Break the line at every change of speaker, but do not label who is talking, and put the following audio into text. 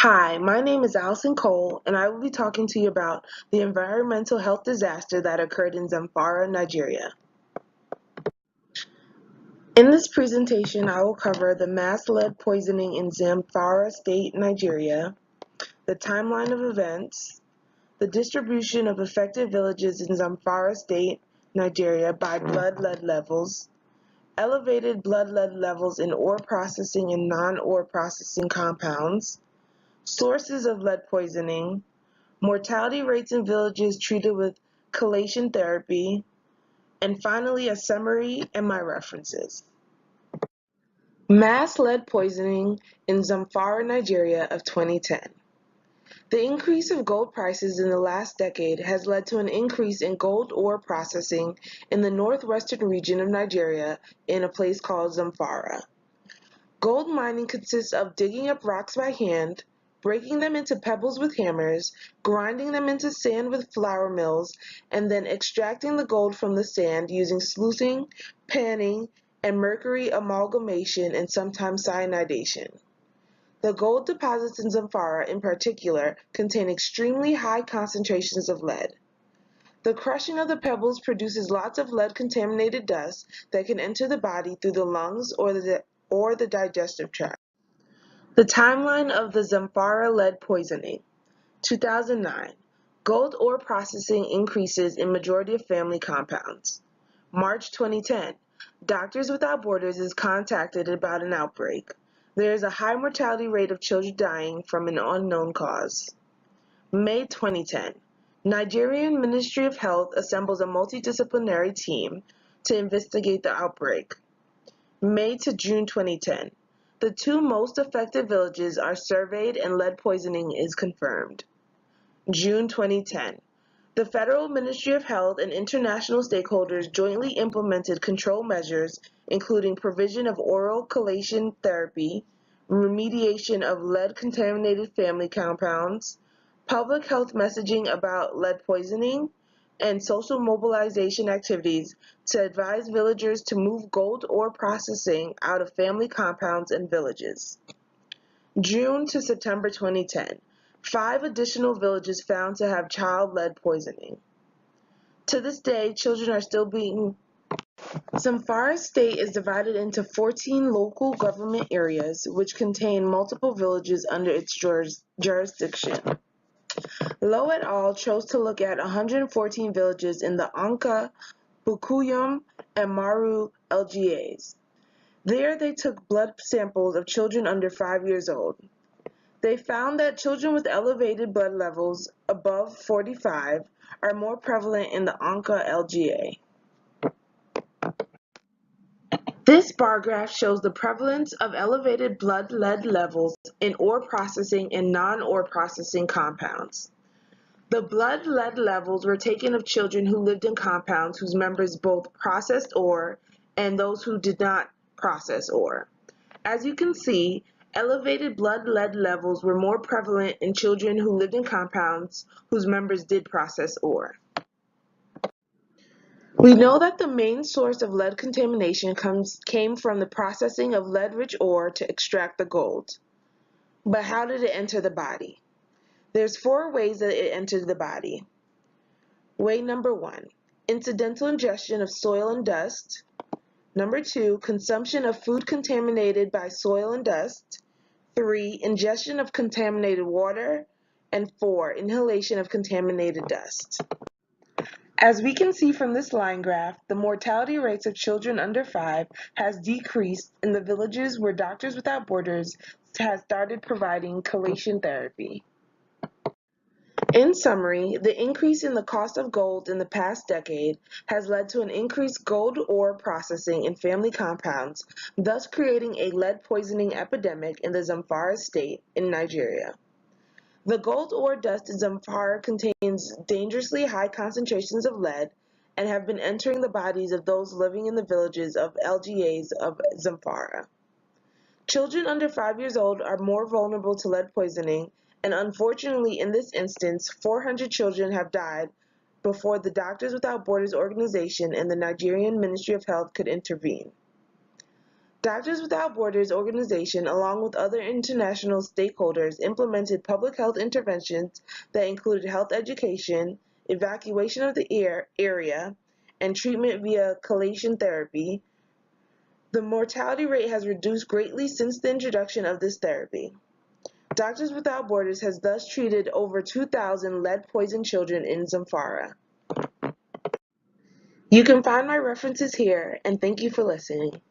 Hi, my name is Allison Cole, and I will be talking to you about the environmental health disaster that occurred in Zamfara, Nigeria. In this presentation, I will cover the mass lead poisoning in Zamfara State, Nigeria, the timeline of events, the distribution of affected villages in Zamfara State, Nigeria by blood lead levels, elevated blood lead levels in ore processing and non-ore processing compounds, sources of lead poisoning, mortality rates in villages treated with chelation therapy, and finally a summary and my references. Mass lead poisoning in Zamfara, Nigeria of 2010. The increase of gold prices in the last decade has led to an increase in gold ore processing in the northwestern region of Nigeria in a place called Zamfara. Gold mining consists of digging up rocks by hand, breaking them into pebbles with hammers, grinding them into sand with flour mills, and then extracting the gold from the sand using sluicing, panning, and mercury amalgamation and sometimes cyanidation. The gold deposits in Zamfara in particular contain extremely high concentrations of lead. The crushing of the pebbles produces lots of lead-contaminated dust that can enter the body through the lungs or the digestive tract. The timeline of the Zamfara lead poisoning. 2009. Gold ore processing increases in majority of family compounds. March 2010. Doctors Without Borders is contacted about an outbreak. There is a high mortality rate of children dying from an unknown cause. May 2010. Nigerian Ministry of Health assembles a multidisciplinary team to investigate the outbreak. May to June 2010. The two most affected villages are surveyed and lead poisoning is confirmed. June 2010. The Federal Ministry of Health and international stakeholders jointly implemented control measures including provision of oral chelation therapy, remediation of lead-contaminated family compounds, public health messaging about lead poisoning, and social mobilization activities to advise villagers to move gold ore processing out of family compounds and villages. June to September 2010. 5 additional villages found to have child lead poisoning. To this day, children are still being. Zamfara State is divided into 14 local government areas which contain multiple villages under its jurisdiction. Lowe et al. Chose to look at 114 villages in the Anka, Bukuyum, and Maru LGAs. There they took blood samples of children under 5 years old. They found that children with elevated blood levels above 45 are more prevalent in the Anka LGA. This bar graph shows the prevalence of elevated blood lead levels in ore processing and non-ore processing compounds. The blood lead levels were taken of children who lived in compounds whose members both processed ore and those who did not process ore. As you can see, elevated blood lead levels were more prevalent in children who lived in compounds whose members did process ore. We know that the main source of lead contamination came from the processing of lead-rich ore to extract the gold. But how did it enter the body? There's 4 ways that it entered the body. Way number 1, incidental ingestion of soil and dust. Number 2, consumption of food contaminated by soil and dust. 3, ingestion of contaminated water. And 4, inhalation of contaminated dust. As we can see from this line graph, the mortality rates of children under 5 has decreased in the villages where Doctors Without Borders has started providing chelation therapy. In summary, the increase in the cost of gold in the past decade has led to an increased gold ore processing in family compounds, thus creating a lead poisoning epidemic in the Zamfara state in Nigeria. The gold ore dust in Zamfara contains dangerously high concentrations of lead and have been entering the bodies of those living in the villages of LGAs of Zamfara. Children under 5 years old are more vulnerable to lead poisoning, and unfortunately in this instance, 400 children have died before the Doctors Without Borders organization and the Nigerian Ministry of Health could intervene. Doctors Without Borders organization, along with other international stakeholders, implemented public health interventions that included health education, evacuation of the area, and treatment via chelation therapy. The mortality rate has reduced greatly since the introduction of this therapy. Doctors Without Borders has thus treated over 2,000 lead-poisoned children in Zamfara. You can find my references here, and thank you for listening.